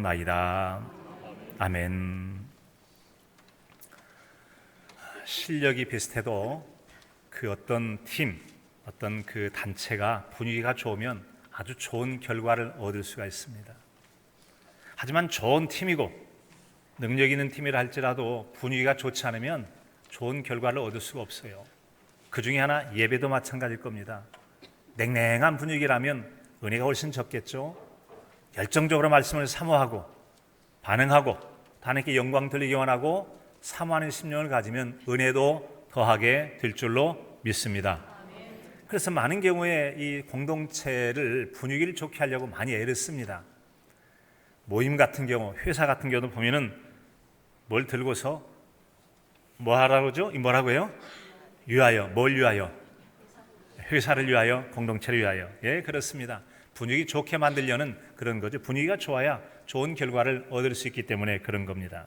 기도하옵나이다. 아멘. 실력이 비슷해도 그 어떤 팀, 어떤 그 단체가 분위기가 좋으면 아주 좋은 결과를 얻을 수가 있습니다. 하지만 좋은 팀이고 능력 있는 팀이라 할지라도 분위기가 좋지 않으면 좋은 결과를 얻을 수가 없어요. 그 중에 하나 예배도 마찬가지일 겁니다. 냉랭한 분위기라면 은혜가 훨씬 적겠죠. 열정적으로 말씀을 사모하고 반응하고 하나님께 영광 돌리기 원하고 사모하는 심령을 가지면 은혜도 더하게 될 줄로 믿습니다. 그래서 많은 경우에 이 공동체를 분위기를 좋게 하려고 많이 애를 씁니다. 모임 같은 경우, 회사 같은 경우도 보면은 뭘 들고서 뭐 하라고 그러죠? 뭐라고요? 위하여. 뭘 위하여? 회사를 위하여, 공동체를 위하여. 예, 그렇습니다. 분위기 좋게 만들려는 그런 거죠. 분위기가 좋아야 좋은 결과를 얻을 수 있기 때문에 그런 겁니다.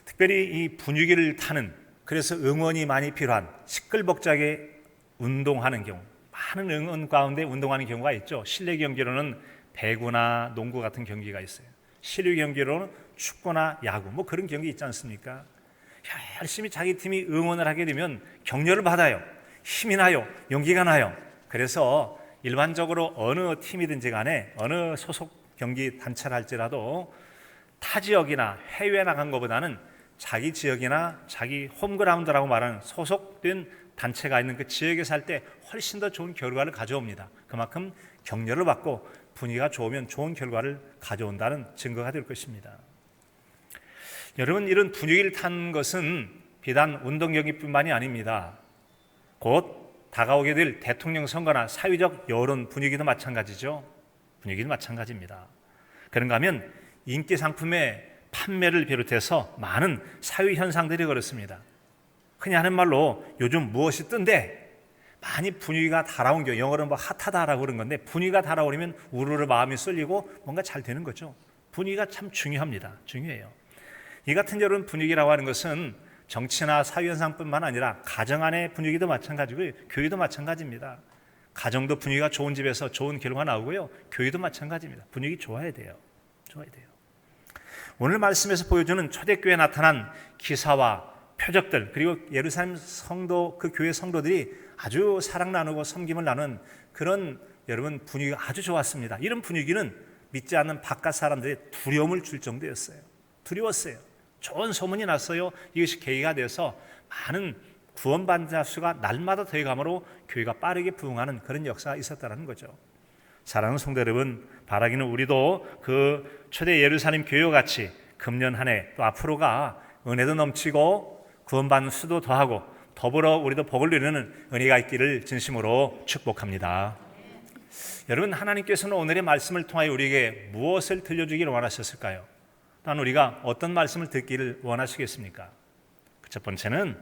특별히 이 분위기를 타는, 그래서 응원이 많이 필요한 시끌벅적하게 운동하는 경우, 많은 응원 가운데 운동하는 경우가 있죠. 실내 경기로는 배구나 농구 같은 경기가 있어요. 실외 경기로는 축구나 야구, 뭐 그런 경기 있지 않습니까? 열심히 자기 팀이 응원을 하게 되면 격려를 받아요. 힘이 나요. 용기가 나요. 그래서 일반적으로 어느 팀이든지 간에 어느 소속 경기 단체를 할지라도 타 지역이나 해외에 나간 것보다는 자기 지역이나 자기 홈그라운드라고 말하는 소속된 단체가 있는 그 지역에 살 때 훨씬 더 좋은 결과를 가져옵니다. 그만큼 격려를 받고 분위기가 좋으면 좋은 결과를 가져온다는 증거가 될 것입니다. 여러분, 이런 분위기를 탄 것은 비단 운동 경기뿐만이 아닙니다. 곧 다가오게 될 대통령 선거나 사회적 여론 분위기도 마찬가지죠. 분위기도 마찬가지입니다. 그런가 하면 인기 상품의 판매를 비롯해서 많은 사회 현상들이 그렇습니다. 흔히 하는 말로 요즘 무엇이 뜬데 많이 분위기가 달아온 경우, 영어로는 뭐 핫하다라고 그런 건데 분위기가 달아오르면 우르르 마음이 쏠리고 뭔가 잘 되는 거죠. 분위기가 참 중요합니다. 중요해요. 이 같은 여러분 분위기라고 하는 것은 정치나 사회현상뿐만 아니라 가정 안의 분위기도 마찬가지고요. 교회도 마찬가지입니다. 가정도 분위기가 좋은 집에서 좋은 결과가 나오고요. 교회도 마찬가지입니다. 분위기 좋아야 돼요. 좋아야 돼요. 오늘 말씀에서 보여주는 초대교회에 나타난 기사와 표적들, 그리고 예루살렘 성도, 그 교회 성도들이 아주 사랑 나누고 섬김을 나눈 그런 여러분 분위기가 아주 좋았습니다. 이런 분위기는 믿지 않는 바깥 사람들의 두려움을 줄 정도였어요. 두려웠어요. 좋은 소문이 났어요. 이것이 계기가 돼서 많은 구원받는 자 수가 날마다 더해감으로 교회가 빠르게 부흥하는 그런 역사가 있었다는 거죠. 사랑하는 성도 여러분, 바라기는 우리도 그 초대 예루살렘 교회와 같이 금년 한 해 또 앞으로가 은혜도 넘치고 구원받는 수도 더하고 더불어 우리도 복을 누리는 은혜가 있기를 진심으로 축복합니다. 여러분, 하나님께서는 오늘의 말씀을 통하여 우리에게 무엇을 들려주기를 원하셨을까요? 또한 우리가 어떤 말씀을 듣기를 원하시겠습니까? 첫 번째는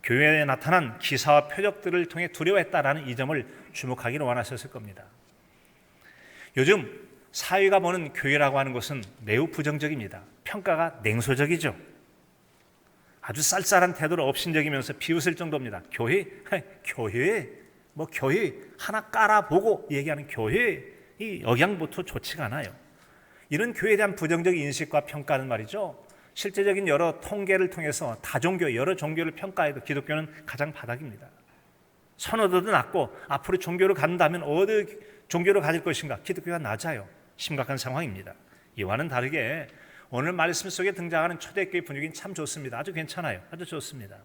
교회에 나타난 기사와 표적들을 통해 두려워했다라는 이 점을 주목하기를 원하셨을 겁니다. 요즘 사회가 보는 교회라고 하는 것은 매우 부정적입니다. 평가가 냉소적이죠. 아주 쌀쌀한 태도로 업신여기면서 비웃을 정도입니다. 교회 하나 깔아보고 얘기하는 교회, 이 억양부터 좋지가 않아요. 이런 교회에 대한 부정적 인식과 평가는 말이죠, 실제적인 여러 통계를 통해서 다종교, 여러 종교를 평가해도 기독교는 가장 바닥입니다. 선호도도 낮고 앞으로 종교를 갖는다면 어느 종교를 가질 것인가, 기독교가 낮아요. 심각한 상황입니다. 이와는 다르게 오늘 말씀 속에 등장하는 초대교회 분위기는 참 좋습니다. 아주 괜찮아요. 아주 좋습니다.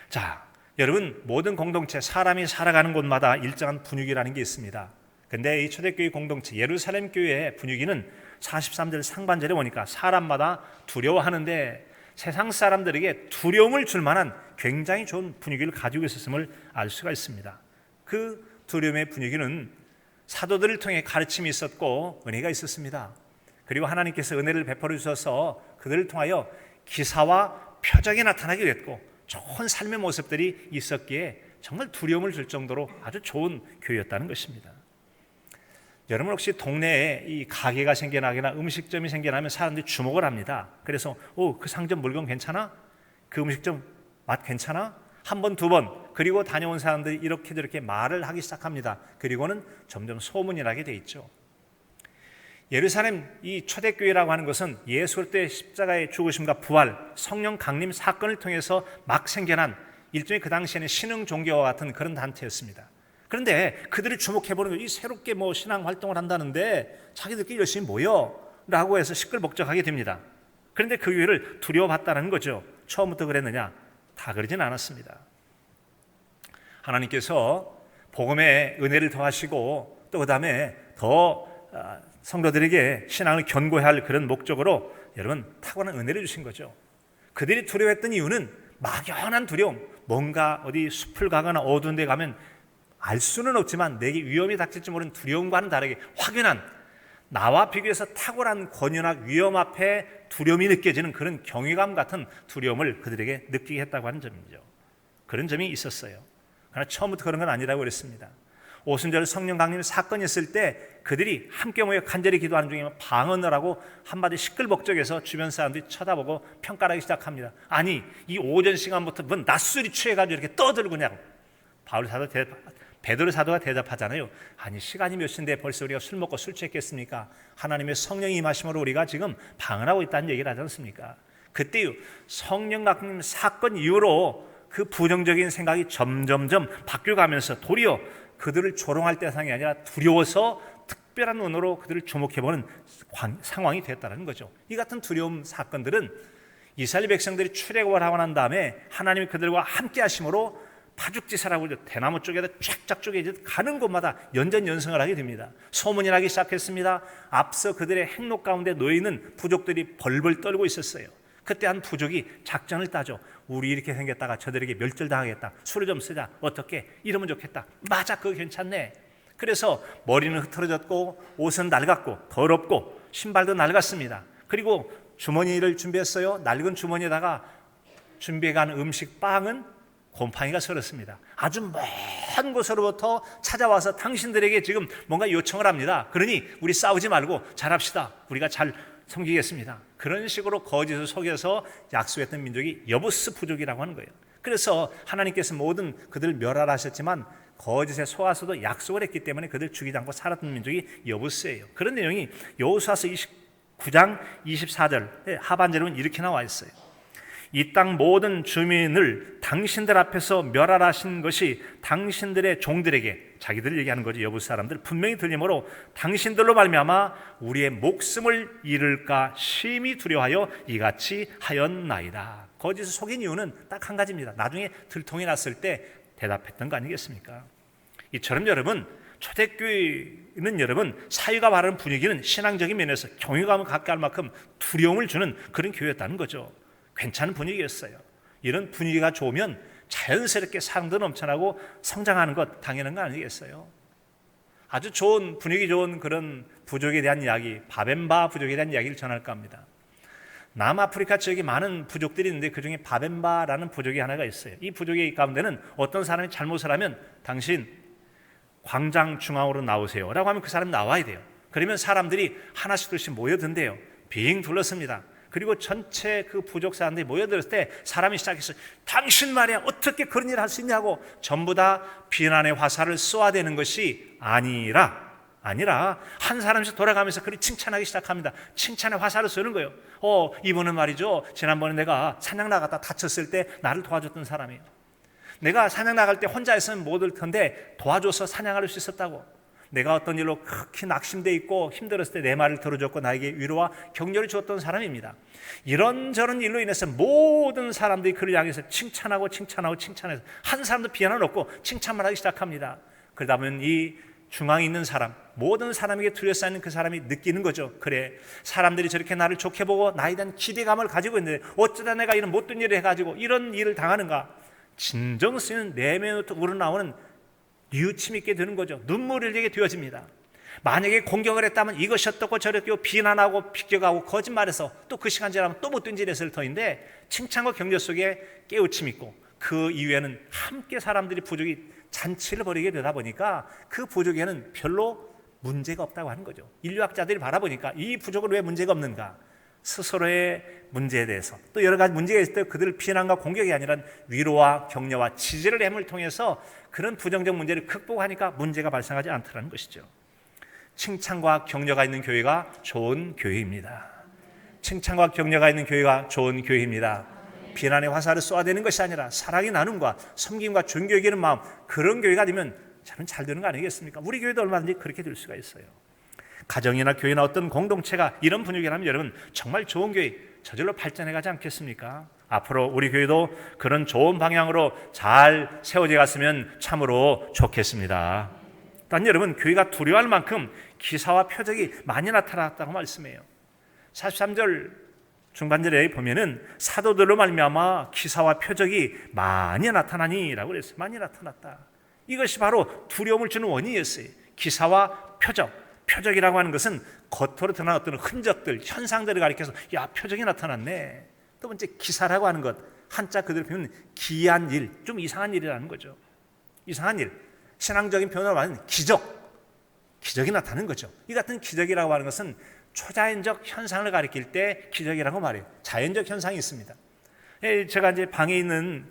자, 여러분, 모든 공동체, 사람이 살아가는 곳마다 일정한 분위기라는 게 있습니다. 근데 이 초대교회 공동체, 예루살렘 교회의 분위기는 43절 상반절에 보니까 사람마다 두려워하는데 세상 사람들에게 두려움을 줄 만한 굉장히 좋은 분위기를 가지고 있었음을 알 수가 있습니다. 그 두려움의 분위기는 사도들을 통해 가르침이 있었고 은혜가 있었습니다. 그리고 하나님께서 은혜를 베풀어 주셔서 그들을 통하여 기사와 표적이 나타나게 됐고 좋은 삶의 모습들이 있었기에 정말 두려움을 줄 정도로 아주 좋은 교회였다는 것입니다. 여러분, 혹시 동네에 이 가게가 생겨나거나 음식점이 생겨나면 사람들이 주목을 합니다. 그래서 그 상점 물건 괜찮아? 그 음식점 맛 괜찮아? 한 번, 두 번, 그리고 다녀온 사람들이 이렇게 저렇게 말을 하기 시작합니다. 그리고는 점점 소문이 나게 돼 있죠. 예루살렘 이 초대교회라고 하는 것은 예수 그리스도의 십자가의 죽으심과 부활, 성령 강림 사건을 통해서 막 생겨난 일종의 그 당시에는 신흥 종교와 같은 그런 단체였습니다. 그런데 그들이 주목해보는 거예요. 이 새롭게 신앙 활동을 한다는데 자기들끼리 열심히 모여 라고 해서 시끌벅적하게 됩니다. 그런데 그 교회를 두려워봤다는 거죠. 처음부터 그랬느냐? 다 그러진 않았습니다. 하나님께서 복음의 은혜를 더하시고 또 그 다음에 더 성도들에게 신앙을 견고해야 할 그런 목적으로 여러분 탁월한 은혜를 주신 거죠. 그들이 두려워했던 이유는 막연한 두려움, 뭔가 어디 숲을 가거나 어두운 데 가면 알 수는 없지만 내게 위험이 닥칠지 모르는 두려움과는 다르게 확연한, 나와 비교해서 탁월한 권유나 위험 앞에 두려움이 느껴지는 그런 경외감 같은 두려움을 그들에게 느끼게 했다고 하는 점이죠. 그런 점이 있었어요. 그러나 처음부터 그런 건 아니라고 그랬습니다. 오순절 성령 강림 사건이 있을 때 그들이 함께 모여 간절히 기도하는 중에 방언을 하고 한마디 시끌벅적해서 주변 사람들이 쳐다보고 평가하기 시작합니다. 아니, 이 오전 시간부터 뭔 낮술이 취해가지고 이렇게 떠들고 그냥. 베드로 사도가 대답하잖아요. 아니, 시간이 몇 시인데 벌써 우리가 술 먹고 술 취했겠습니까? 하나님의 성령이 임하심으로 우리가 지금 방언하고 있다는 얘기를 하지 않습니까? 그때 성령 강림 사건 이후로 그 부정적인 생각이 점점점 바뀌어가면서 도리어 그들을 조롱할 대상이 아니라 두려워서 특별한 눈으로 그들을 주목해보는 상황이 됐다는 거죠. 이 같은 두려움 사건들은 이스라엘 백성들이 출애굽을 하고 난 다음에 하나님이 그들과 함께 하심으로 파죽지세라고 하죠. 대나무 쪽에다 쫙쫙 쪼개 가는 곳마다 연전연승을 하게 됩니다. 소문이 나기 시작했습니다. 앞서 그들의 행록 가운데 놓여있는 부족들이 벌벌 떨고 있었어요. 그때 한 부족이 작전을 따죠. 우리 이렇게 생겼다가 저들에게 멸절당하겠다. 술을 좀 쓰자. 어떻게? 이러면 좋겠다. 맞아, 그거 괜찮네. 그래서 머리는 흐트러졌고 옷은 낡았고 더럽고 신발도 낡았습니다. 그리고 주머니를 준비했어요. 낡은 주머니에다가 준비해간 음식 빵은 곰팡이가 서렸습니다. 아주 먼 곳으로부터 찾아와서 당신들에게 지금 뭔가 요청을 합니다. 그러니 우리 싸우지 말고 잘합시다. 우리가 잘 섬기겠습니다. 그런 식으로 거짓을 속여서 약속했던 민족이 여부스 부족이라고 하는 거예요. 그래서 하나님께서 모든 그들을 멸하라 하셨지만 거짓에 속아서도 약속을 했기 때문에 그들 죽이지 않고 살았던 민족이 여부스예요. 그런 내용이 여호수아서 29장 24절 하반절은 이렇게 나와 있어요. 이 땅 모든 주민을 당신들 앞에서 멸하라 하신 것이 당신들의 종들에게, 자기들을 얘기하는 거죠. 여부 사람들 분명히 들리므로 당신들로 말미암아 우리의 목숨을 잃을까 심히 두려워하여 이같이 하였나이다. 거짓을 속인 이유는 딱 한 가지입니다. 나중에 들통이 났을 때 대답했던 거 아니겠습니까? 이처럼 여러분, 초대교회는 여러분 사회가 바라는 분위기는 신앙적인 면에서 경외감을 갖게 할 만큼 두려움을 주는 그런 교회였다는 거죠. 괜찮은 분위기였어요. 이런 분위기가 좋으면 자연스럽게 사람도 넘쳐나고 성장하는 것 당연한 거 아니겠어요? 아주 좋은 분위기 좋은 그런 부족에 대한 이야기, 바벤바 부족에 대한 이야기를 전할까 합니다. 남아프리카 지역에 많은 부족들이 있는데 그중에 바벤바라는 부족이 하나가 있어요. 이 부족의 가운데는 어떤 사람이 잘못을 하면 당신 광장 중앙으로 나오세요 라고 하면 그 사람이 나와야 돼요. 그러면 사람들이 하나씩 둘씩 모여든대요. 빙 둘렀습니다. 그리고 전체 그 부족 사람들이 모여들었을 때 사람이 시작했어요. 당신 말이야 어떻게 그런 일을 할 수 있냐고 전부 다 비난의 화살을 쏘아대는 것이 아니라 한 사람씩 돌아가면서 그리 칭찬하기 시작합니다. 칭찬의 화살을 쏘는 거예요. 이분은 말이죠, 지난번에 내가 사냥 나갔다 다쳤을 때 나를 도와줬던 사람이에요. 내가 사냥 나갈 때 혼자 있으면 못 올 텐데 도와줘서 사냥할 수 있었다고. 내가 어떤 일로 극히 낙심돼 있고 힘들었을 때 내 말을 들어줬고 나에게 위로와 격려를 주었던 사람입니다. 이런저런 일로 인해서 모든 사람들이 그를 향해서 칭찬해서 한 사람도 비난은 없고 칭찬만 하기 시작합니다. 그러다 보면 이 중앙에 있는 사람, 모든 사람에게 둘러싸이는 그 사람이 느끼는 거죠. 그래, 사람들이 저렇게 나를 좋게 보고 나에 대한 기대감을 가지고 있는데 어쩌다 내가 이런 못된 일을 해가지고 이런 일을 당하는가. 진정 쓰는 내면부터 우러나오는 뉘우침 있게 되는 거죠. 눈물을 흘리게 되어집니다. 만약에 공격을 했다면 이것이 어떻고 저렇게 비난하고 비껴가고 거짓말해서 또 그 시간 지나면 또 못된 짓을 했을 터인데 칭찬과 격려 속에 깨우침 있고 그 이후에는 함께 사람들이 부족이 잔치를 벌이게 되다 보니까 그 부족에는 별로 문제가 없다고 하는 거죠. 인류학자들이 바라보니까 이 부족은 왜 문제가 없는가? 스스로의 문제에 대해서 또 여러 가지 문제가 있을 때 그들을 비난과 공격이 아니라 위로와 격려와 지지를 함을 통해서 그런 부정적 문제를 극복하니까 문제가 발생하지 않더라는 것이죠. 칭찬과 격려가 있는 교회가 좋은 교회입니다. 칭찬과 격려가 있는 교회가 좋은 교회입니다. 비난의 화살을 쏘아대는 것이 아니라 사랑의 나눔과 섬김과 존경이 있는 마음, 그런 교회가 되면 저는 잘 되는 거 아니겠습니까? 우리 교회도 얼마든지 그렇게 될 수가 있어요. 가정이나 교회나 어떤 공동체가 이런 분위기라면 여러분 정말 좋은 교회, 저절로 발전해 가지 않겠습니까? 앞으로 우리 교회도 그런 좋은 방향으로 잘 세워져 갔으면 참으로 좋겠습니다. 단 여러분, 교회가 두려워할 만큼 기사와 표적이 많이 나타났다고 말씀해요. 43절 중반절에 보면은 사도들로 말미암아 기사와 표적이 많이 나타나니라고 그랬어요. 많이 나타났다. 이것이 바로 두려움을 주는 원인이었어요. 기사와 표적. 표적이라고 하는 것은 겉으로 드러난 어떤 흔적들, 현상들을 가리켜서 야, 표적이 나타났네. 두 번째 기사라고 하는 것, 한자 그대로 보면 기이한 일, 좀 이상한 일이라는 거죠. 이상한 일, 신앙적인 표현으로 말하면 기적이 나타나는 거죠. 이 같은 기적이라고 하는 것은 초자연적 현상을 가리킬 때 기적이라고 말해요. 자연적 현상이 있습니다. 제가 이제 방에 있는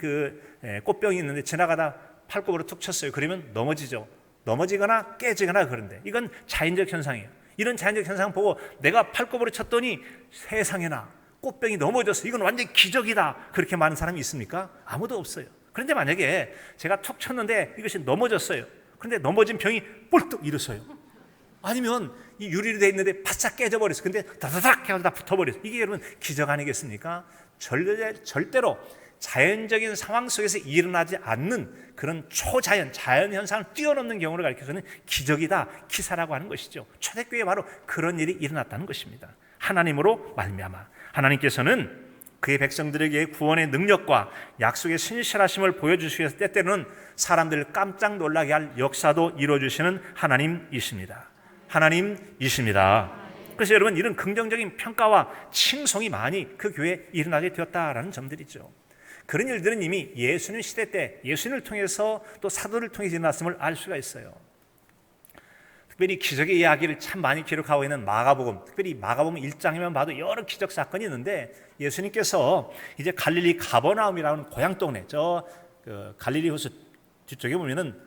꽃병이 있는데 지나가다 팔꿈으로 툭 쳤어요. 그러면 넘어지죠. 넘어지거나 깨지거나 그런데 이건 자연적 현상이에요. 이런 자연적 현상 보고 내가 팔꿈으로 쳤더니 세상에나 꽃병이 넘어졌어. 이건 완전히 기적이다. 그렇게 많은 사람이 있습니까? 아무도 없어요. 그런데 만약에 제가 툭 쳤는데 이것이 넘어졌어요. 그런데 넘어진 병이 뿔뚝 일어서요. 아니면 이 유리로 되어 있는데 바싹 깨져버렸어요. 근데 다다닥 해서 다 붙어버렸어요. 이게 여러분 기적 아니겠습니까? 절대로 자연적인 상황 속에서 일어나지 않는 그런 자연 현상을 뛰어넘는 경우를 가리켜서는 기적이다, 기사라고 하는 것이죠. 초대교회에 바로 그런 일이 일어났다는 것입니다. 하나님으로 말미암아 하나님께서는 그의 백성들에게 구원의 능력과 약속의 신실하심을 보여주시기 위해서 때때로는 사람들을 깜짝 놀라게 할 역사도 이루어주시는 하나님이십니다. 그래서 여러분 이런 긍정적인 평가와 칭송이 많이 그 교회에 일어나게 되었다라는 점들이죠. 그런 일들은 이미 예수님 시대 때 예수님을 통해서 또 사도를 통해서 일어났음을 알 수가 있어요. 특별히 기적의 이야기를 참 많이 기록하고 있는 마가복음, 특별히 마가복음 1장이면 봐도 여러 기적 사건이 있는데 예수님께서 이제 갈릴리 가버나움이라는 고향 동네, 갈릴리 호수 뒤쪽에 보면은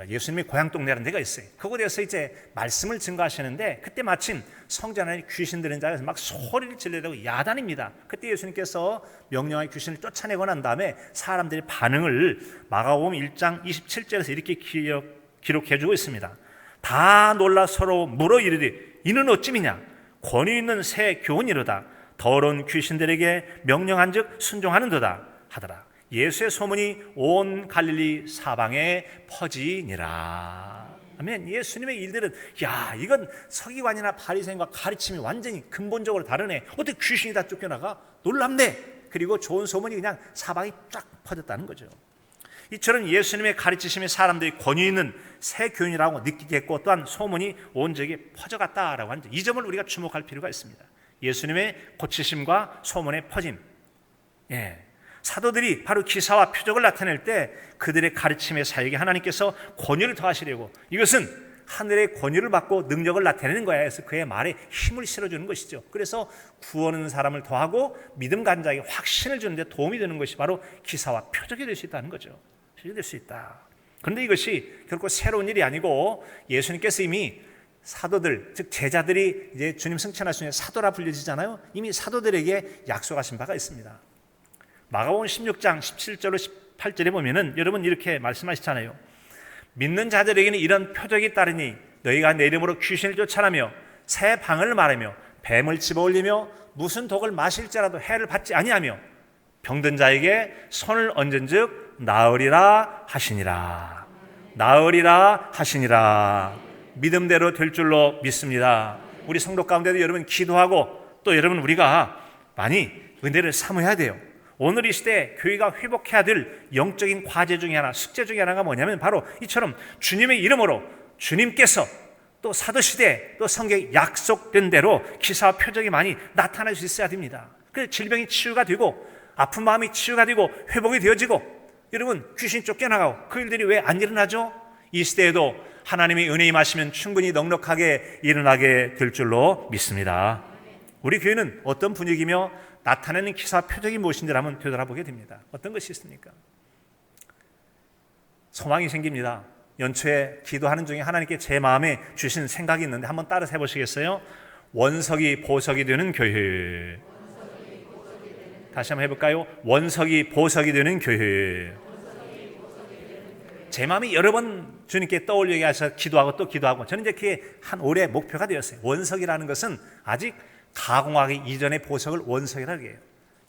예수님의 고향 동네라는 데가 있어요. 그곳에서 이제 말씀을 증거하시는데 그때 마침 성전 안에 귀신 들은 자가 막 소리를 지르려고 야단입니다. 그때 예수님께서 명령하여 귀신을 쫓아내고 난 다음에 사람들의 반응을 마가복음 1장 27절에서 이렇게 기록해 주고 있습니다. 다 놀라 서로 물어 이르되 이는 어찌미냐 권위 있는 새 교훈이로다 더러운 귀신들에게 명령한즉 순종하는도다 하더라. 예수의 소문이 온 갈릴리 사방에 퍼지니라. 아멘. 예수님의 일들은 이건 서기관이나 바리새인과 가르침이 완전히 근본적으로 다르네. 어떻게 귀신이 다 쫓겨나가? 놀랍네. 그리고 좋은 소문이 그냥 사방에 쫙 퍼졌다는 거죠. 이처럼 예수님의 가르치심이 사람들이 권위 있는 새 교훈이라고 느끼게 했고 또한 소문이 온 지역에 퍼져갔다라고 하는 이 점을 우리가 주목할 필요가 있습니다. 예수님의 고치심과 소문의 퍼짐. 사도들이 바로 기사와 표적을 나타낼 때 그들의 가르침의 사역에 하나님께서 권위를 더하시려고 이것은 하늘의 권위를 받고 능력을 나타내는 거야 해서 그의 말에 힘을 실어주는 것이죠. 그래서 구원하는 사람을 더하고 믿음 가진 자에게 확신을 주는 데 도움이 되는 것이 바로 기사와 표적이 될 수 있다는 거죠. 표적이 될 수 있다. 그런데 이것이 결코 새로운 일이 아니고 예수님께서 이미 사도들, 즉 제자들이 이제 주님 승천하시는 사도라 불려지잖아요. 이미 사도들에게 약속하신 바가 있습니다. 마가복음 16장 17절로 18절에 보면은 여러분 이렇게 말씀하시잖아요. 믿는 자들에게는 이런 표적이 따르니 너희가 내 이름으로 귀신을 쫓아내며 새 방언을 말하며 뱀을 집어올리며 무슨 독을 마실지라도 해를 받지 아니하며 병든 자에게 손을 얹은즉 나으리라 하시니라. 믿음대로 될 줄로 믿습니다. 우리 성도 가운데도 여러분 기도하고 또 여러분 우리가 많이 은혜를 사모해야 돼요. 오늘 이 시대에 교회가 회복해야 될 영적인 과제 중에 하나, 숙제 중에 하나가 뭐냐면 바로 이처럼 주님의 이름으로 주님께서 또 사도시대 또 성경에 약속된 대로 기사와 표적이 많이 나타날 수 있어야 됩니다. 그래서 질병이 치유가 되고 아픈 마음이 치유가 되고 회복이 되어지고 여러분 귀신 쫓겨나가고 그 일들이 왜 안 일어나죠? 이 시대에도 하나님의 은혜 임하시면 충분히 넉넉하게 일어나게 될 줄로 믿습니다. 우리 교회는 어떤 분위기며 나타내는 기사와 표적이 무엇인지 한번 되돌아보게 됩니다. 어떤 것이 있습니까? 소망이 생깁니다. 연초에 기도하는 중에 하나님께 제 마음에 주신 생각이 있는데 한번 따라서 해보시겠어요? 원석이 보석이 되는 교회. 다시 한번 해볼까요? 원석이 보석이 되는 교회. 제 마음이 여러 번 주님께 떠올리게 하셔서 기도하고 또 기도하고, 저는 이제 그게 한 올해 목표가 되었어요. 원석이라는 것은 아직 가공하기 이전의 보석을 원석이라고 해요.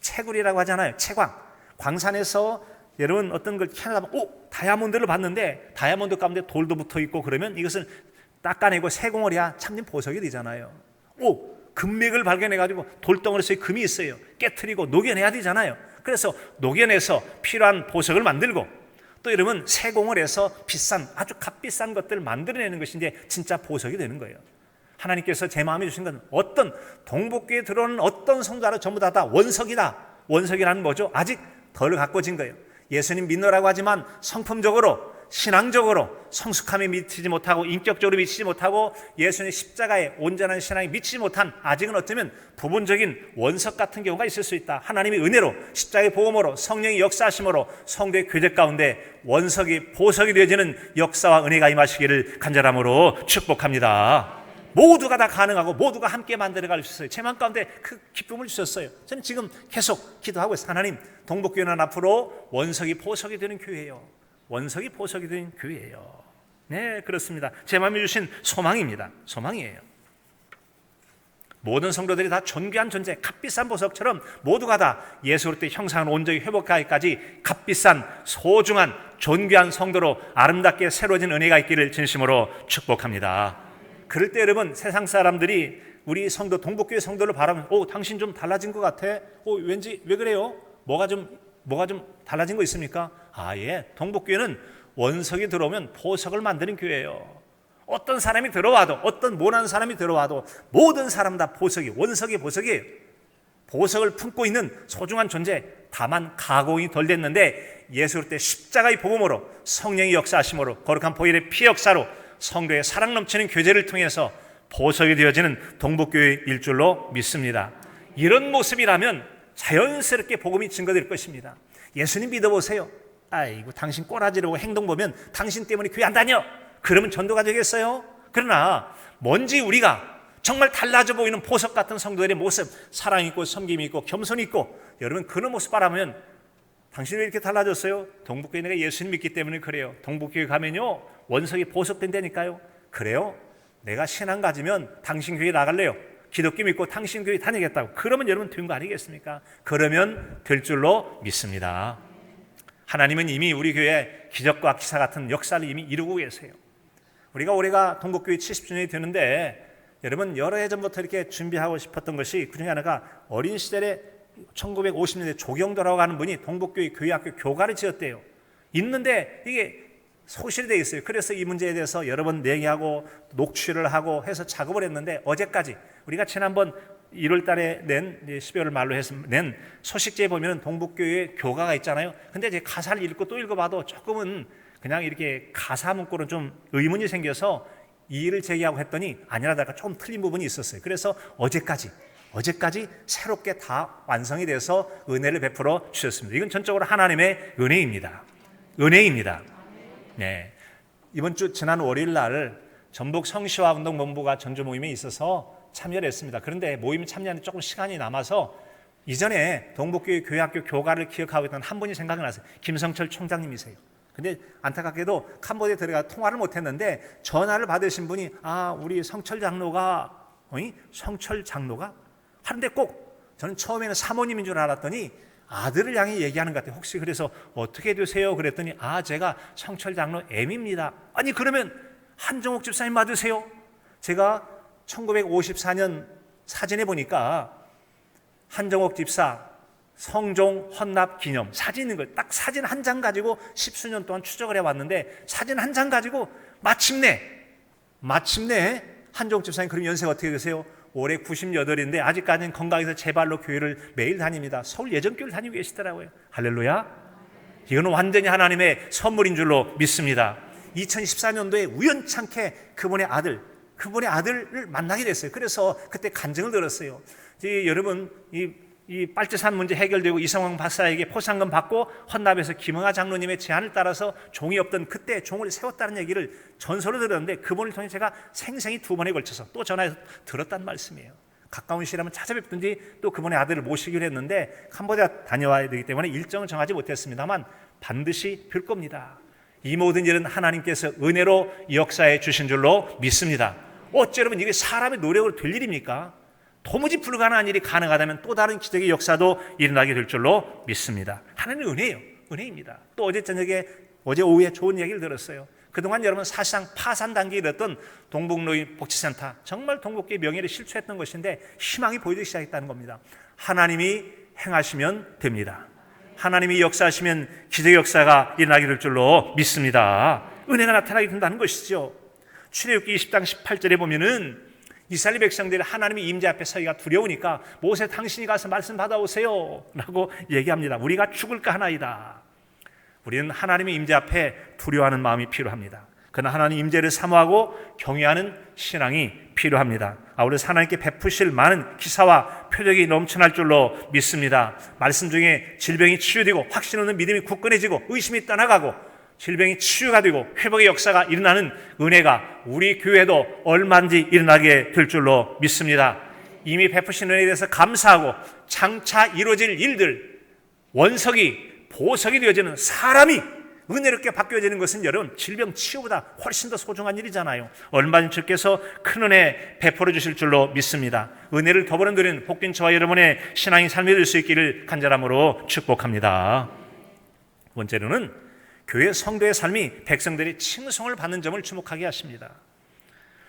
채굴이라고 하잖아요. 채광. 광산에서 여러분 어떤 걸 캐내다 보면 다이아몬드를 봤는데 다이아몬드 가운데 돌도 붙어 있고 그러면 이것을 닦아내고 세공을 해야 참된 보석이 되잖아요. 금맥을 발견해가지고 돌덩어리 속에 금이 있어요. 깨트리고 녹여내야 되잖아요. 그래서 녹여내서 필요한 보석을 만들고, 또 여러분 세공을 해서 비싼, 아주 값비싼 것들을 만들어내는 것이 이제 진짜 보석이 되는 거예요. 하나님께서 제 마음에 주신 건 어떤 동복교에 들어오는 어떤 성도라 전부 다 원석이다. 원석이라는 뭐죠? 아직 덜 가꿔진 거예요. 예수님 믿노라고 하지만 성품적으로, 신앙적으로 성숙함에 미치지 못하고, 인격적으로 미치지 못하고, 예수님의 십자가에 온전한 신앙에 미치지 못한, 아직은 어쩌면 부분적인 원석 같은 경우가 있을 수 있다. 하나님의 은혜로, 십자가의 보험으로, 성령의 역사하심으로 성도의 교제 가운데 원석이 보석이 되어지는 역사와 은혜가 임하시기를 간절함으로 축복합니다. 모두가 다 가능하고 모두가 함께 만들어갈 수 있어요. 제 마음 가운데 그 기쁨을 주셨어요. 저는 지금 계속 기도하고 있어요. 하나님, 동복교회는 앞으로 원석이 보석이 되는 교회예요. 원석이 보석이 되는 교회예요. 네, 그렇습니다. 제 마음에 주신 소망입니다. 소망이에요. 모든 성도들이 다 존귀한 존재, 값비싼 보석처럼 모두가 다 예수 그리스도의 형상을 온전히 회복하기까지 값비싼 소중한 존귀한 성도로 아름답게 새로워진 은혜가 있기를 진심으로 축복합니다. 그럴 때 여러분, 세상 사람들이 우리 성도, 동복교회 성도를 바라보면 당신 좀 달라진 것 같아. 왠지 왜 그래요? 뭐가 좀 달라진 거 있습니까? 예, 동복교회는 원석이 들어오면 보석을 만드는 교회예요. 어떤 사람이 들어와도, 어떤 모난 사람이 들어와도 모든 사람 다 보석이, 원석이 보석이에요. 보석을 품고 있는 소중한 존재, 다만 가공이 덜 됐는데 예수 그리스도의 십자가의 복음으로, 성령의 역사하심으로, 거룩한 보혈의 피 역사로, 성도의 사랑 넘치는 교제를 통해서 보석이 되어지는 동복교회일 줄로 믿습니다. 이런 모습이라면 자연스럽게 복음이 증거될 것입니다. 예수님 믿어보세요. 아이고, 당신 꼬라지르고 행동 보면 당신 때문에 교회 안 다녀. 그러면 전도가 되겠어요? 그러나 뭔지 우리가 정말 달라져 보이는 보석 같은 성도들의 모습, 사랑 있고 섬김이 있고 겸손이 있고, 여러분 그런 모습 바라보면 당신이 왜 이렇게 달라졌어요? 동복교회 내가 예수님 믿기 때문에 그래요. 동복교회 가면요 원석이 보석된다니까요. 그래요? 내가 신앙 가지면 당신 교회 나갈래요. 기독교 믿고 당신 교회 다니겠다고. 그러면 여러분 된 거 아니겠습니까? 그러면 될 줄로 믿습니다. 하나님은 이미 우리 교회에 기적과 기사 같은 역사를 이미 이루고 계세요. 우리가 올해가 동복교회 70주년이 되는데 여러분 여러 해 전부터 이렇게 준비하고 싶었던 것이, 그중에 하나가 어린 시절에 1950년대 조경도라고 하는 분이 동복교회 교회학교 교가를 지었대요. 있는데 이게 소실이 되어 있어요. 그래서 이 문제에 대해서 여러 번 내기하고 녹취를 하고 해서 작업을 했는데, 어제까지 우리가 지난번 1월 달에 낸 12월 말로 해서 낸 소식지에 보면 동복교회 교가가 있잖아요. 근데 이제 가사를 읽고 또 읽어봐도 조금은 그냥 이렇게 가사 문구는 좀 의문이 생겨서 이의를 제기하고 했더니 아니라다가 조금 틀린 부분이 있었어요. 그래서 어제까지 새롭게 다 완성이 돼서 은혜를 베풀어 주셨습니다. 이건 전적으로 하나님의 은혜입니다. 은혜입니다. 네, 이번 주 지난 월요일 날 전북 성시화운동본부가 전주 모임에 있어서 참여를 했습니다. 그런데 모임 참여하는 조금 시간이 남아서 이전에 동복교회 교회학교 교가를 기억하고 있던 한 분이 생각이 났어요. 김성철 총장님이세요. 근데 안타깝게도 캄보디아에 들어가 통화를 못했는데 전화를 받으신 분이 우리 성철 장로가 하는데 꼭 저는 처음에는 사모님인 줄 알았더니 아들을 향해 얘기하는 것 같아요. 혹시 그래서 어떻게 되세요? 그랬더니 제가 성철 장로 M입니다. 아니 그러면 한정옥 집사님 맞으세요? 제가 1954년 사진에 보니까 한정옥 집사 성종 헌납 기념 사진 있는 걸 딱 사진 한 장 가지고 10수년 동안 추적을 해왔는데, 사진 한 장 가지고 마침내 한정옥 집사님 그럼 연세가 어떻게 되세요? 올해 98인데 아직까지는 건강해서 제 발로 교회를 매일 다닙니다. 서울 예전교회를 다니고 계시더라고요. 할렐루야. 이거는 완전히 하나님의 선물인 줄로 믿습니다. 2014년도에 우연찮게 그분의 아들을 만나게 됐어요. 그래서 그때 간증을 들었어요. 여러분 이 이 빨치산 문제 해결되고 이성황 박사에게 포상금 받고 헌납에서 김응하 장로님의 제안을 따라서 종이 없던 그때 종을 세웠다는 얘기를 전설로 들었는데 그분을 통해 제가 생생히 2번에 걸쳐서 또 전화해서 들었단 말씀이에요. 가까운 시라면 찾아뵙든지 또 그분의 아들을 모시기로 했는데 캄보디아 다녀와야 되기 때문에 일정을 정하지 못했습니다만 반드시 뵐 겁니다. 이 모든 일은 하나님께서 은혜로 역사해 주신 줄로 믿습니다. 어째 여러분 이게 사람의 노력으로 될 일입니까? 도무지 불가능한 일이 가능하다면 또 다른 기적의 역사도 일어나게 될 줄로 믿습니다. 하나님의 은혜예요. 은혜입니다. 또 어제 오후에 좋은 얘기를 들었어요. 그동안 여러분 사실상 파산 단계에 이르렀던 동북노인 복지센터, 정말 동북교의 명예를 실추했던 것인데 희망이 보이기 시작했다는 겁니다. 하나님이 행하시면 됩니다. 하나님이 역사하시면 기적의 역사가 일어나게 될 줄로 믿습니다. 은혜가 나타나게 된다는 것이죠. 출애굽기 20장 18절에 보면은 이스라엘 백성들이 하나님의 임재 앞에 서기가 두려우니까 모세 당신이 가서 말씀 받아오세요 라고 얘기합니다. 우리가 죽을까 하나이다. 우리는 하나님의 임재 앞에 두려워하는 마음이 필요합니다. 그러나 하나님 임재를 사모하고 경외하는 신앙이 필요합니다. 아울러 하나님께 베푸실 많은 기사와 표적이 넘쳐날 줄로 믿습니다. 말씀 중에 질병이 치유되고 확신 없는 믿음이 굳건해지고 의심이 떠나가고 질병이 치유가 되고 회복의 역사가 일어나는 은혜가 우리 교회도 얼마든지 일어나게 될 줄로 믿습니다. 이미 베푸신 은혜에 대해서 감사하고 장차 이루어질 일들, 원석이 보석이 되어지는 사람이 은혜롭게 바뀌어지는 것은 여러분 질병 치유보다 훨씬 더 소중한 일이잖아요. 얼마든지 주께서 큰 은혜 베풀어 주실 줄로 믿습니다. 은혜를 더불어 누리는 복된 저와 여러분의 신앙이 삶이 될 수 있기를 간절함으로 축복합니다. 번째로는 교회 성도의 삶이 백성들이 칭송을 받는 점을 주목하게 하십니다.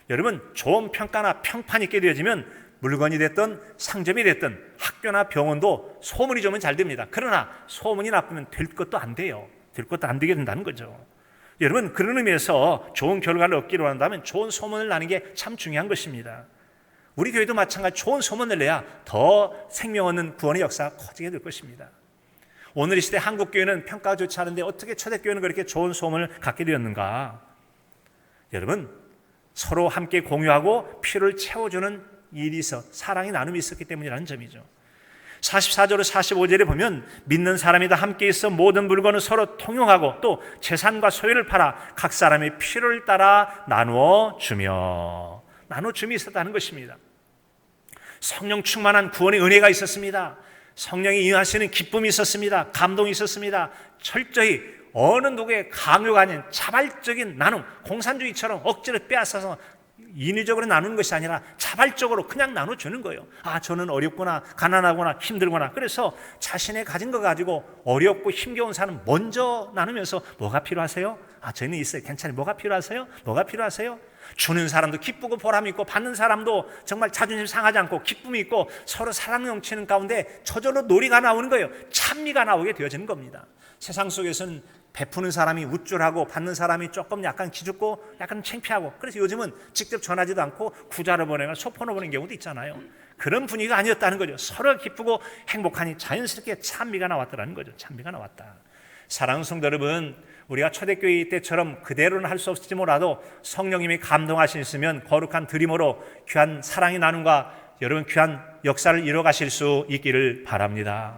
여러분 좋은 평가나 평판이 있게 되어지면 물건이 됐든 상점이 됐든 학교나 병원도 소문이 좋으면 잘 됩니다. 그러나 소문이 나쁘면 될 것도 안 돼요. 될 것도 안 되게 된다는 거죠. 여러분 그런 의미에서 좋은 결과를 얻기로 한다면 좋은 소문을 나는 게 참 중요한 것입니다. 우리 교회도 마찬가지 좋은 소문을 내야 더 생명 얻는 구원의 역사가 커지게 될 것입니다. 오늘 이 시대 한국교회는 평가가 좋지 않은데 어떻게 초대교회는 그렇게 좋은 소문을 갖게 되었는가? 여러분 서로 함께 공유하고 필요를 채워주는 일이 있어 사랑의 나눔이 있었기 때문이라는 점이죠. 44절로 45절에 보면 믿는 사람이 다 함께 있어 모든 물건을 서로 통용하고 또 재산과 소유를 팔아 각 사람의 필요를 따라 나누어 줌이 있었다는 것입니다. 성령 충만한 구원의 은혜가 있었습니다. 성령이 임하시는 기쁨이 있었습니다. 감동이 있었습니다. 철저히 어느 누구의 강요가 아닌 자발적인 나눔, 공산주의처럼 억지로 빼앗아서 인위적으로 나누는 것이 아니라 자발적으로 그냥 나눠주는 거예요. 아, 저는 어렵구나, 가난하구나, 힘들구나. 그래서 자신의 가진 거 가지고 어렵고 힘겨운 사람 먼저 나누면서 뭐가 필요하세요? 아, 저는 있어요. 괜찮아요. 뭐가 필요하세요? 뭐가 필요하세요? 주는 사람도 기쁘고 보람 있고 받는 사람도 정말 자존심 상하지 않고 기쁨이 있고 서로 사랑 넘치는 가운데 저절로 놀이가 나오는 거예요. 찬미가 나오게 되어지는 겁니다. 세상 속에서는 베푸는 사람이 우쭐하고 받는 사람이 조금 약간 기죽고 약간 창피하고 그래서 요즘은 직접 전하지도 않고 구자로 보내거나 소폰으로 보내는 경우도 있잖아요. 그런 분위기가 아니었다는 거죠. 서로 기쁘고 행복하니 자연스럽게 찬미가 나왔다는 거죠. 찬미가 나왔다. 사랑하는 성도 여러분, 우리가 초대교회 때처럼 그대로는 할 수 없을지 몰라도 성령님이 감동하시면 거룩한 드림으로 귀한 사랑의 나눔과 여러분 귀한 역사를 이뤄가실 수 있기를 바랍니다.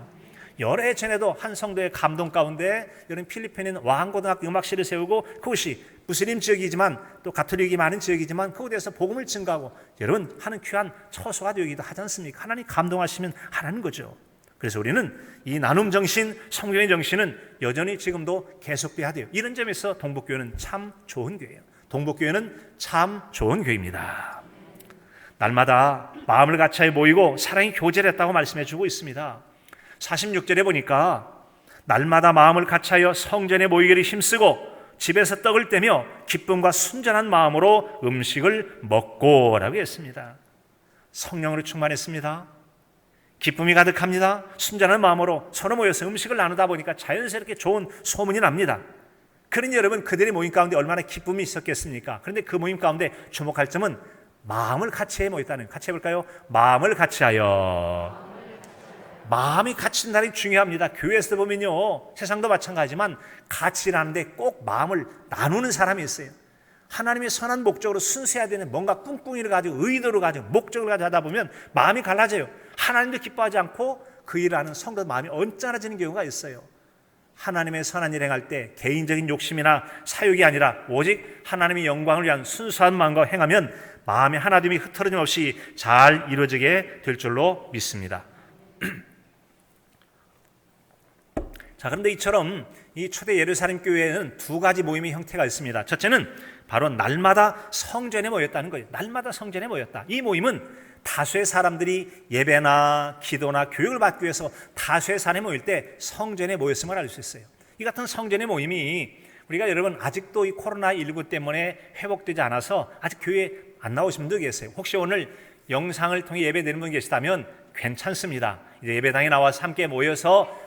여러 해 전에도 한 성도의 감동 가운데 여러분 필리핀에는 와한고등학교 음악실을 세우고 그것이 무슬림 지역이지만 또 가톨릭이 많은 지역이지만 그곳에서 복음을 증가하고 여러분 하는 귀한 처소가 되기도 하지 않습니까? 하나님 감동하시면 하라는 거죠. 그래서 우리는 이 나눔 정신, 성경의 정신은 여전히 지금도 계속돼야 돼요. 이런 점에서 동북교회는 참 좋은 교회예요. 동북교회는 참 좋은 교회입니다. 날마다 마음을 같이 모이고 사랑이 교제했다고 말씀해 주고 있습니다. 46절에 보니까 날마다 마음을 같이하여 성전에 모이기를 힘쓰고 집에서 떡을 떼며 기쁨과 순전한 마음으로 음식을 먹고 라고 했습니다. 성령으로 충만했습니다. 기쁨이 가득합니다. 순전한 마음으로 서로 모여서 음식을 나누다 보니까 자연스럽게 좋은 소문이 납니다. 그러니 여러분 그들의 모임 가운데 얼마나 기쁨이 있었겠습니까? 그런데 그 모임 가운데 주목할 점은 마음을 같이 모였다는, 같이 해볼까요? 마음을 같이하여. 마음이 같이 있다는 게 중요합니다. 교회에서 보면요, 세상도 마찬가지지만 같이 일하는데 꼭 마음을 나누는 사람이 있어요. 하나님의 선한 목적으로 순수해야 되는 뭔가 꿍꿍이를 가지고 의도를 가지고 목적을 가지고 하다 보면 마음이 갈라져요. 하나님도 기뻐하지 않고 그 일을 하는 성도 마음이 언짢아지는 경우가 있어요. 하나님의 선한 일 행할 때 개인적인 욕심이나 사욕이 아니라 오직 하나님의 영광을 위한 순수한 마음과 행하면 마음의 하나됨이 흐트러짐 없이 잘 이루어지게 될 줄로 믿습니다. 자, 그런데 이처럼 이 초대 예루살렘 교회에는 두 가지 모임의 형태가 있습니다. 첫째는 바로 날마다 성전에 모였다는 거예요. 날마다 성전에 모였다. 이 모임은 다수의 사람들이 예배나 기도나 교육을 받기 위해서 다수의 사람이 모일 때 성전에 모였음을 알 수 있어요. 이 같은 성전의 모임이 우리가 여러분 아직도 이 코로나19 때문에 회복되지 않아서 아직 교회에 안 나오신 분도 계세요. 혹시 오늘 영상을 통해 예배 드리는 분 계시다면 괜찮습니다. 이제 예배당에 나와서 함께 모여서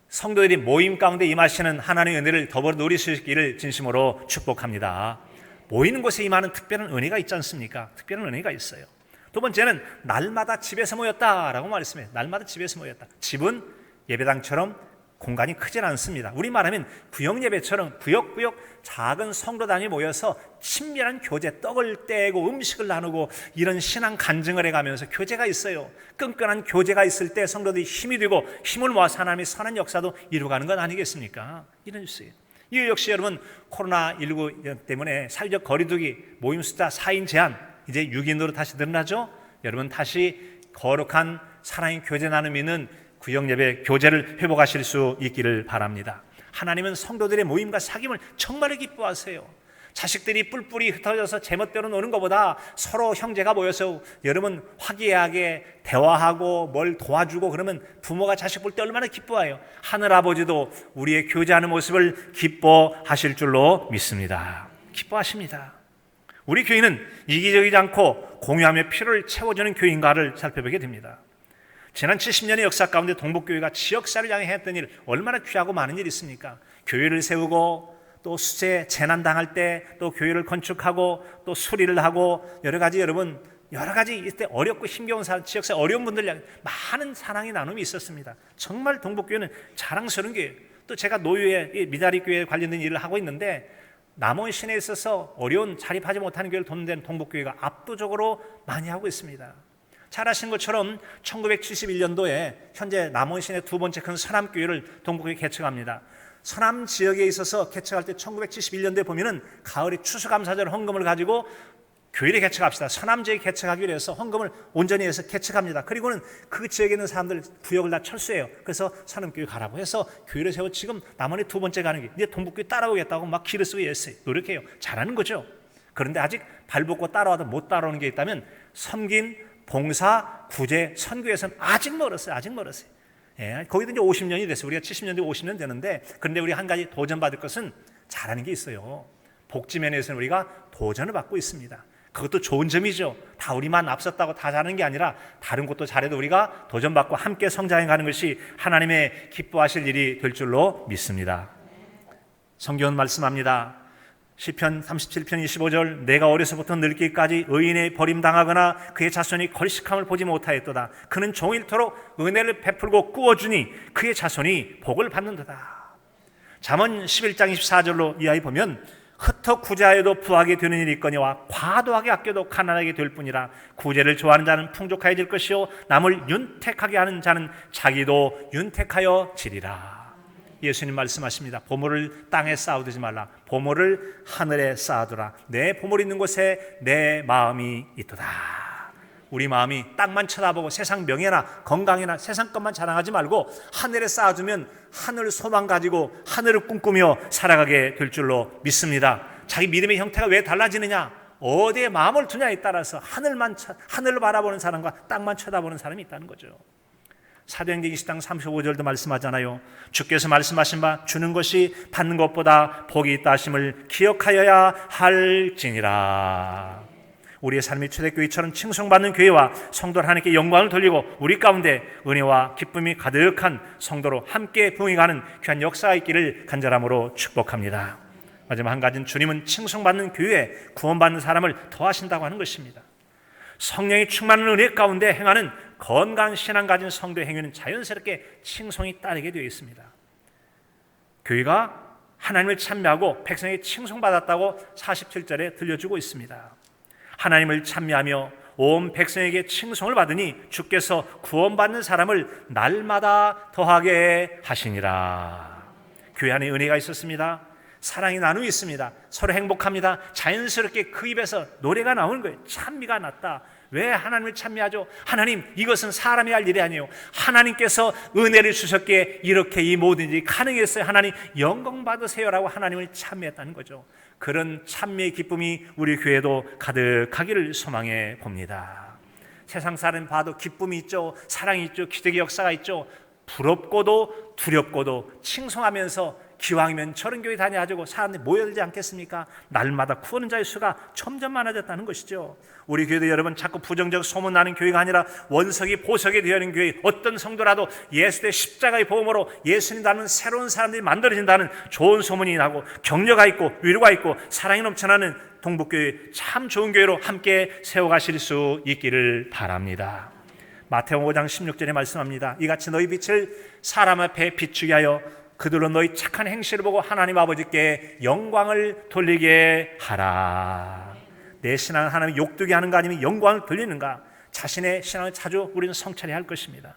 성도들이 모임 가운데 임하시는 하나님의 은혜를 더불어 누릴 수 있기를 진심으로 축복합니다. 모이는 곳에 임하는 특별한 은혜가 있지 않습니까? 특별한 은혜가 있어요. 두 번째는 날마다 집에서 모였다라고 말했습니다. 날마다 집에서 모였다. 집은 예배당처럼 공간이 크진 않습니다. 우리 말하면 구역 예배처럼 구역구역 작은 성도단이 모여서 친밀한 교제, 떡을 떼고 음식을 나누고 이런 신앙 간증을 해가면서 교제가 있어요. 끈끈한 교제가 있을 때 성도들이 힘이 되고 힘을 모아서 하나님의 선한 역사도 이루어가는 것 아니겠습니까? 이런 뉴스예요. 이 역시 여러분 코로나19 때문에 사회적 거리두기, 모임 숫자 4인 제한, 이제 6인으로 다시 늘어나죠. 여러분 다시 거룩한 사랑의 교제 나눔이 있는 구역예배 교제를 회복하실 수 있기를 바랍니다. 하나님은 성도들의 모임과 사귐을 정말 기뻐하세요. 자식들이 뿔뿔이 흩어져서 제멋대로 노는 것보다 서로 형제가 모여서 여러분 화기애애하게 대화하고 뭘 도와주고 그러면 부모가 자식 볼 때 얼마나 기뻐해요. 하늘아버지도 우리의 교제하는 모습을 기뻐하실 줄로 믿습니다. 기뻐하십니다. 우리 교회는 이기적이지 않고 공유하며 필요를 채워주는 교회인가를 살펴보게 됩니다. 지난 70년의 역사 가운데 동북교회가 지역사를 향해 했던 일 얼마나 귀하고 많은 일이 있습니까? 교회를 세우고 또 수재 재난 당할 때 또 교회를 건축하고 또 수리를 하고 여러 가지 이때 어렵고 힘겨운 지역사 어려운 분들 향해 많은 사랑의 나눔이 있었습니다. 정말 동북교회는 자랑스러운 교회예요. 또 제가 노유의 미다리 교회에 관련된 일을 하고 있는데 남원 시내에 있어서 어려운 자립하지 못하는 교회를 돕는 데는 동북교회가 압도적으로 많이 하고 있습니다. 잘 아시는 것처럼 1971년도에 현재 남원 시내 두 번째 큰 서남교회를 동북교회 개척합니다. 서남 지역에 있어서 개척할 때 1971년도에 보면은 가을에 추수감사절 헌금을 가지고 교회를 개척합시다. 서남 지역에 개척하기 위해서 헌금을 온전히 해서 개척합니다. 그리고는 그 지역에 있는 사람들 구역을 다 철수해요. 그래서 서남교회 가라고 해서 교회를 세워 지금 남원에 두 번째 가는 게 이제 동북교회 따라오겠다고 막 길을 쓰고 애써요. 노력해요. 잘하는 거죠. 그런데 아직 발벗고 따라와도 못 따라오는 게 있다면 섬긴 봉사, 구제, 선교에서는 아직 멀었어요. 예, 거기도 이제 50년이 됐어요. 우리가 70년대 50년 되는데 그런데 우리 한 가지 도전받을 것은 잘하는 게 있어요. 복지면에서는 우리가 도전을 받고 있습니다. 그것도 좋은 점이죠. 다 우리만 앞섰다고 다 잘하는 게 아니라 다른 곳도 잘해도 우리가 도전받고 함께 성장해가는 것이 하나님의 기뻐하실 일이 될 줄로 믿습니다. 성경은 말씀합니다. 시편 37편 25절 내가 어려서부터 늙기까지 의인의 버림당하거나 그의 자손이 걸식함을 보지 못하였도다. 그는 종일토록 은혜를 베풀고 꾸어주니 그의 자손이 복을 받는도다. 잠언 11장 24절로 이하에 보면 흩어 구제하여도 부하게 되는 일이 있거니와 과도하게 아껴도 가난하게 될 뿐이라. 구제를 좋아하는 자는 풍족하여질 것이요 남을 윤택하게 하는 자는 자기도 윤택하여 지리라. 예수님 말씀하십니다. 보물을 땅에 쌓아두지 말라. 보물을 하늘에 쌓아두라. 내 보물 있는 곳에 내 마음이 있도다. 우리 마음이 땅만 쳐다보고 세상 명예나 건강이나 세상 것만 자랑하지 말고 하늘에 쌓아두면 하늘 소망 가지고 하늘을 꿈꾸며 살아가게 될 줄로 믿습니다. 자기 믿음의 형태가 왜 달라지느냐? 어디에 마음을 두냐에 따라서 하늘을 바라보는 사람과 땅만 쳐다보는 사람이 있다는 거죠. 사도행전 20장 35절도 말씀하잖아요. 주께서 말씀하신 바 주는 것이 받는 것보다 복이 있다 하심을 기억하여야 할지니라. 우리의 삶이 초대교회처럼 칭송받는 교회와 성도 하나님께 영광을 돌리고 우리 가운데 은혜와 기쁨이 가득한 성도로 함께 부흥해가는 귀한 역사가 있기를 간절함으로 축복합니다. 마지막 한 가지는 주님은 칭송받는 교회에 구원받는 사람을 더하신다고 하는 것입니다. 성령이 충만한 은혜 가운데 행하는 건강한 신앙 가진 성도의 행위는 자연스럽게 칭송이 따르게 되어 있습니다. 교회가 하나님을 찬미하고 백성에게 칭송받았다고 47절에 들려주고 있습니다. 하나님을 찬미하며 온 백성에게 칭송을 받으니 주께서 구원받는 사람을 날마다 더하게 하시니라. 교회 안에 은혜가 있었습니다. 사랑이 나눔이 있습니다. 서로 행복합니다. 자연스럽게 그 입에서 노래가 나오는 거예요. 찬미가 났다. 왜 하나님을 찬미하죠? 하나님, 이것은 사람이 할 일이 아니에요. 하나님께서 은혜를 주셨기에 이렇게 이 모든 일이 가능했어요. 하나님 영광 받으세요라고 하나님을 찬미했다는 거죠. 그런 찬미의 기쁨이 우리 교회도 가득하기를 소망해 봅니다. 세상 사람 봐도 기쁨이 있죠. 사랑이 있죠. 기적의 역사가 있죠. 부럽고도 두렵고도 칭송하면서 기왕이면 저런 교회 다녀가지고 사람들이 모여들지 않겠습니까? 날마다 구하는 자의 수가 점점 많아졌다는 것이죠. 우리 교회도 여러분 자꾸 부정적 소문나는 교회가 아니라 원석이 보석이 되어있는 교회, 어떤 성도라도 예수의 십자가의 보험으로 예수님 닮은 새로운 사람들이 만들어진다는 좋은 소문이 나고 격려가 있고 위로가 있고 사랑이 넘쳐나는 동북교회, 참 좋은 교회로 함께 세워가실 수 있기를 바랍니다. 마태복음 5장 16절에 말씀합니다. 이같이 너희 빛을 사람 앞에 비추게 하여 그들로 너희 착한 행실을 보고 하나님 아버지께 영광을 돌리게 하라. 내 신앙을 하나님 욕되게 하는가 아니면 영광을 돌리는가? 자신의 신앙을 자주 우리는 성찰해야 할 것입니다.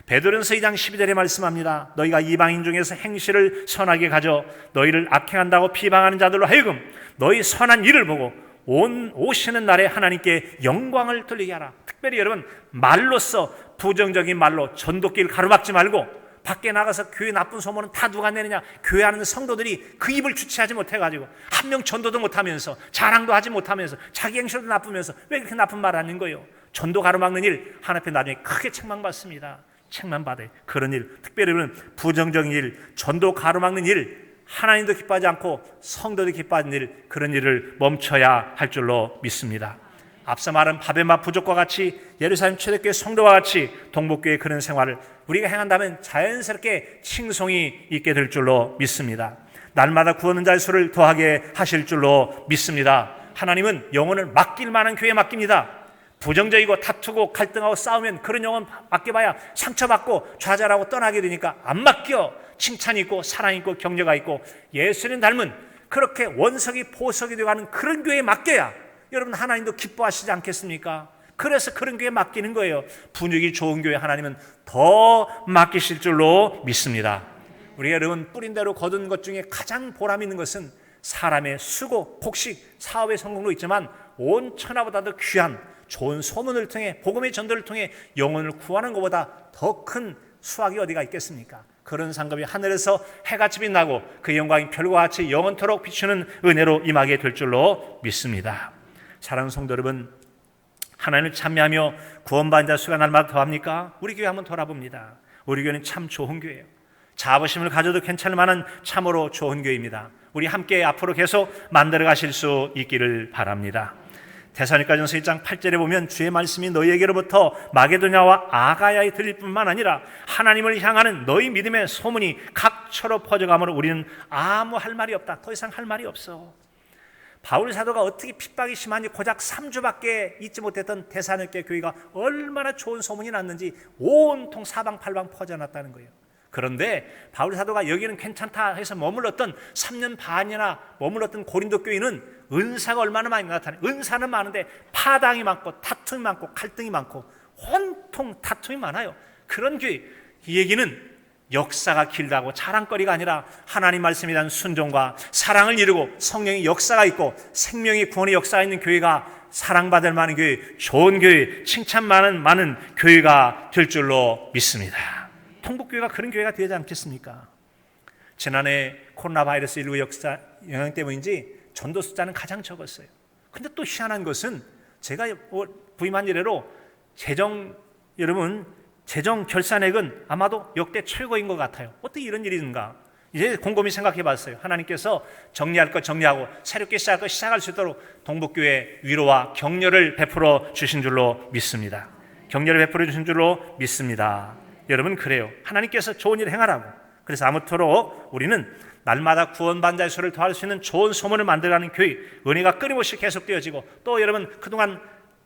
베드로전서 2장 12절에 말씀합니다. 너희가 이방인 중에서 행실을 선하게 가져 너희를 악행한다고 비방하는 자들로 하여금 너희 선한 일을 보고 오시는 날에 하나님께 영광을 돌리게 하라. 특별히 여러분, 말로써 부정적인 말로 전도길 가로막지 말고 밖에 나가서 교회 나쁜 소문은 다 누가 내느냐? 교회 하는 성도들이 그 입을 주체하지 못해가지고 한 명 전도도 못하면서 자랑도 하지 못하면서 자기 행실도 나쁘면서 왜 그렇게 나쁜 말 하는 거예요? 전도 가로막는 일 하나님 앞에 나중에 크게 책망받습니다. 책망받아요. 그런 일, 특별히 부정적인 일, 전도 가로막는 일, 하나님도 기뻐하지 않고 성도도 기뻐하는 일, 그런 일을 멈춰야 할 줄로 믿습니다. 앞서 말한 밥의 맛 부족과 같이 예루살렘 초대교회 성도와 같이 동북교회 그런 생활을 우리가 행한다면 자연스럽게 칭송이 있게 될 줄로 믿습니다. 날마다 구하는 자의 수를 더하게 하실 줄로 믿습니다. 하나님은 영혼을 맡길 만한 교회에 맡깁니다. 부정적이고 다투고 갈등하고 싸우면 그런 영혼 맡겨봐야 상처받고 좌절하고 떠나게 되니까 안 맡겨. 칭찬이 있고 사랑이 있고 격려가 있고 예수님 닮은 그렇게 원석이 보석이 되어가는 그런 교회에 맡겨야 여러분 하나님도 기뻐하시지 않겠습니까? 그래서 그런 교회에 맡기는 거예요. 분위기 좋은 교회 하나님은 더 맡기실 줄로 믿습니다. 우리가 여러분 뿌린 대로 거둔 것 중에 가장 보람 있는 것은 사람의 수고, 폭식, 사업의 성공도 있지만 온 천하보다도 귀한 좋은 소문을 통해 복음의 전도를 통해 영혼을 구하는 것보다 더 큰 수확이 어디가 있겠습니까? 그런 상급이 하늘에서 해같이 빛나고 그 영광이 별과 같이 영원토록 비추는 은혜로 임하게 될 줄로 믿습니다. 사랑하는 성도 여러분, 하나님을 찬미하며 구원받은 자 수가 날마다 더합니까? 우리 교회 한번 돌아봅니다. 우리 교회는 참 좋은 교회예요. 자부심을 가져도 괜찮을 만한 참으로 좋은 교회입니다. 우리 함께 앞으로 계속 만들어 가실 수 있기를 바랍니다. 데살로니가전서 1장 8절에 보면 주의 말씀이 너희에게로부터 마게도냐와 아가야에 들릴 뿐만 아니라 하나님을 향하는 너희 믿음의 소문이 각처로 퍼져가므로 우리는 아무 할 말이 없다. 더 이상 할 말이 없어. 바울 사도가 어떻게 핍박이 심한지 고작 3주밖에 있지 못했던 데살로니가 교회가 얼마나 좋은 소문이 났는지 온통 사방팔방 퍼져났다는 거예요. 그런데 바울 사도가 여기는 괜찮다 해서 머물렀던 3년 반이나 머물렀던 고린도 교회는 은사가 얼마나 많이 나타나요. 은사는 많은데 파당이 많고 다툼이 많고 갈등이 많고 온통 다툼이 많아요. 그런 교회, 이 얘기는 역사가 길다고 자랑거리가 아니라 하나님 말씀에 대한 순종과 사랑을 이루고 성령의 역사가 있고 생명의 구원의 역사가 있는 교회가 사랑받을 만한 교회, 좋은 교회, 칭찬 많은 교회가 될 줄로 믿습니다. 통북교회가 그런 교회가 되지 않겠습니까? 지난해 코로나 바이러스 19 역사 영향 때문인지 전도 숫자는 가장 적었어요. 근데 또 희한한 것은 제가 부임한 이래로 재정 결산액은 아마도 역대 최고인 것 같아요. 어떻게 이런 일이 있는가? 이제 곰곰이 생각해 봤어요. 하나님께서 정리할 것 정리하고 새롭게 시작할 것 시작할 수 있도록 동북교회 위로와 격려를 베풀어 주신 줄로 믿습니다. 격려를 베풀어 주신 줄로 믿습니다. 여러분, 그래요. 하나님께서 좋은 일을 행하라고. 그래서 아무쪼록 우리는 날마다 구원받은 자의 수를 더할 수 있는 좋은 소문을 만들어가는 교회, 은혜가 끊임없이 계속되어지고, 또 여러분 그동안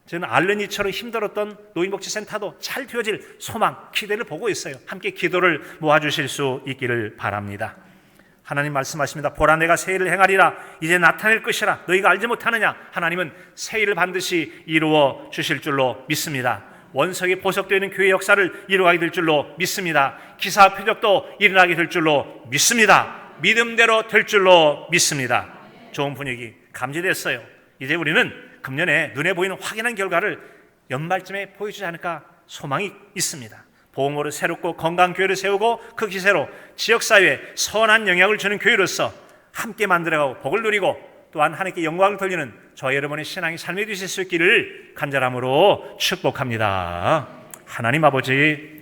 저는 알레니처럼 힘들었던 노인복지센터도 잘 되어질 소망, 기대를 보고 있어요. 함께 기도를 모아주실 수 있기를 바랍니다. 하나님 말씀하십니다. 보라, 내가 새 일을 행하리라. 이제 나타낼 것이라. 너희가 알지 못하느냐? 하나님은 새 일을 반드시 이루어 주실 줄로 믿습니다. 원석이 보석되는 교회 역사를 이루어가게 될 줄로 믿습니다. 기사 표적도 일어나게 될 줄로 믿습니다. 믿음대로 될 줄로 믿습니다. 좋은 분위기 감지됐어요. 이제 우리는 금년에 눈에 보이는 확연한 결과를 연말쯤에 보여주지 않을까 소망이 있습니다. 보험으로 새롭고 건강한 교회를 세우고 그 기세로 지역사회에 선한 영향을 주는 교회로서 함께 만들어가고 복을 누리고 또한 하나님께 영광을 돌리는 저와 여러분의 신앙이 삶이 되실 수 있기를 간절함으로 축복합니다. 하나님 아버지,